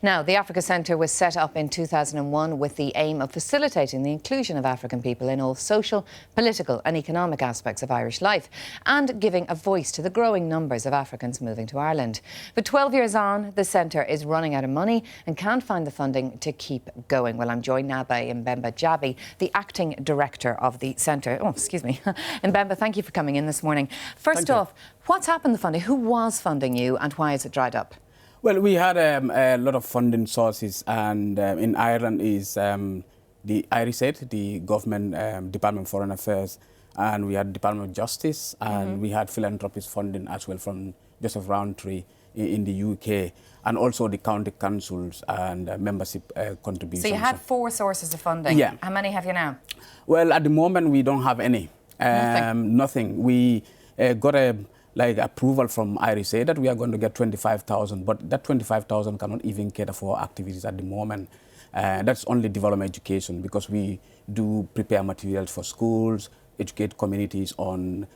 Now, the Africa Centre was set up in 2001 with the aim of facilitating the inclusion of African people in all social, political and economic aspects of Irish life and giving a voice to the growing numbers of Africans moving to Ireland. But 12 years on, the centre is running out of money and can't find the funding to keep going. Well, I'm joined now by Mbemba Jabbi, the acting director of the centre. Oh, excuse me. Mbemba, thank you for coming in this morning. First off, what's happened to the funding? Who was funding you and why is it dried up? Well, we had a lot of funding sources, and in Ireland is the IRISAID, the government Department of Foreign Affairs, and we had Department of Justice, and we had philanthropist funding as well from Joseph Rowntree in the UK, and also the county councils and membership contributions. So you had 4 sources of funding. Yeah. How many have you now? Well, at the moment we don't have any. Nothing. We got approval from IRISAID that we are going to get 25,000, but that 25,000 cannot even cater for activities at the moment. That's only development education, because we do prepare materials for schools, educate communities on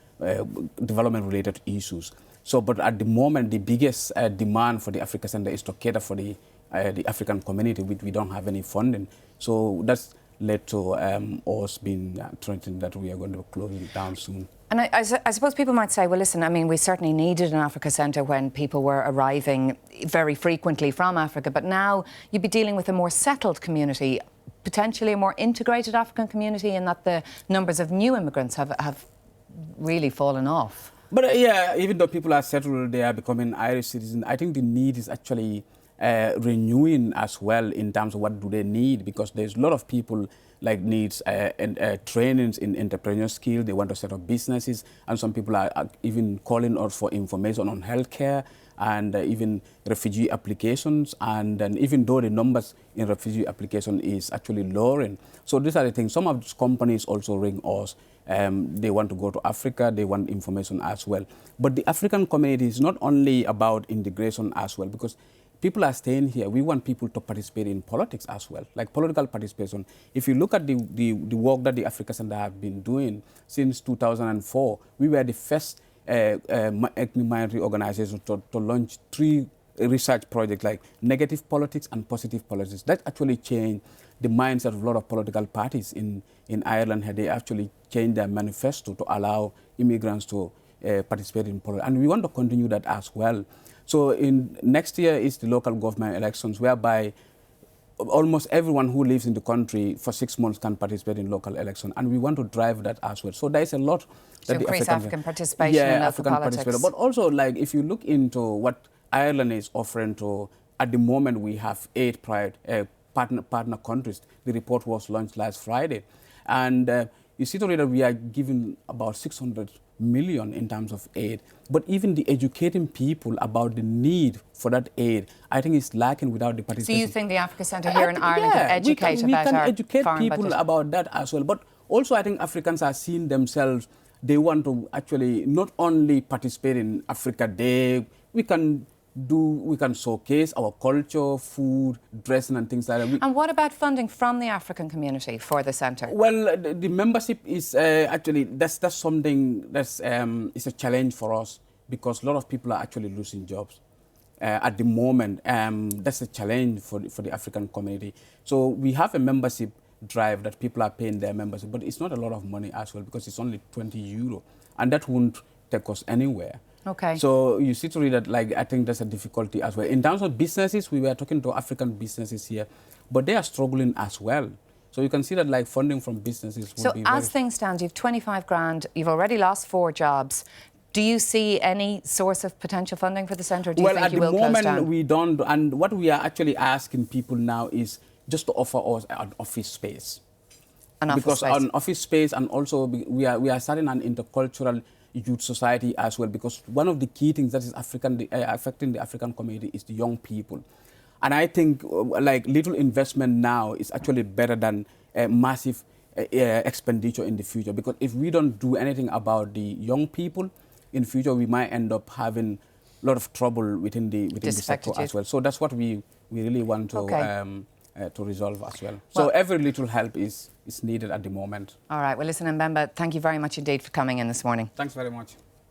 development-related issues. So, but at the moment, the biggest demand for the Africa Centre is to cater for the African community, which we don't have any funding. So that's led to us being threatened that we are going to close it down soon. And I suppose people might say, well, listen, I mean, we certainly needed an Africa Centre when people were arriving very frequently from Africa, but now you'd be dealing with a more settled community, potentially a more integrated African community, in that the numbers of new immigrants have really fallen off. But yeah, even though people are settled, they are becoming Irish citizens, I think the need is actually renewing as well in terms of what do they need, because there's a lot of people needs trainings in entrepreneurial skill. They want to set up businesses, and some people are even calling us for information on healthcare and even refugee applications. And then even though the numbers in refugee application is actually lowering, so these are the things. Some of these companies also ring us. They want to go to Africa, they want information as well. But the African community is not only about integration as well, because people are staying here. We want people to participate in politics as well, like political participation. If you look at the work that the Africa Centre have been doing since 2004, we were the first minority organization to launch 3 research projects, like negative politics and positive politics. That actually changed the mindset of a lot of political parties in Ireland. They actually changed their manifesto to allow immigrants to participate in politics. And we want to continue that as well. So in next year is the local government elections, whereby almost everyone who lives in the country for 6 months can participate in local election, and we want to drive that as well. So there is a lot that the African participation in local politics. But also, if you look into what Ireland is offering to, at the moment we have 8 partner countries. The report was launched last Friday, and you see that we are giving about 600 million in terms of aid, but even the educating people about the need for that aid, I think is lacking without the participation. So you think the Africa Centre here in Ireland can educate about our educate foreign people budget? About that as well. But also I think Africans are seeing themselves, they want to actually not only participate in Africa Day, we can showcase our culture, food, dressing and things like that. And what about funding from the African community for the centre? Well, the membership is actually, that's something that's is a challenge for us, because a lot of people are actually losing jobs. At the moment, that's a challenge for the African community. So we have a membership drive that people are paying their membership, but it's not a lot of money as well, because it's only €20, and that won't take us anywhere. Okay. So you see to read that, I think that's a difficulty as well. In terms of businesses, we were talking to African businesses here, but they are struggling as well. So you can see that funding from businesses will be as things stand, you've 25 grand, you've already lost 4 jobs. Do you see any source of potential funding for the centre? Do you think you will close down? At the moment we don't, and what we are actually asking people now is just to offer us an office space. An office space, and also we are starting an intercultural youth society as well, because one of the key things that is affecting the African community is the young people. And I think little investment now is actually better than massive expenditure in the future, because if we don't do anything about the young people, in future we might end up having a lot of trouble within the sector as well. So that's what we really want to resolve as well. So every little help is needed at the moment. All right. Well, listen, Mbemba, thank you very much indeed for coming in this morning. Thanks very much.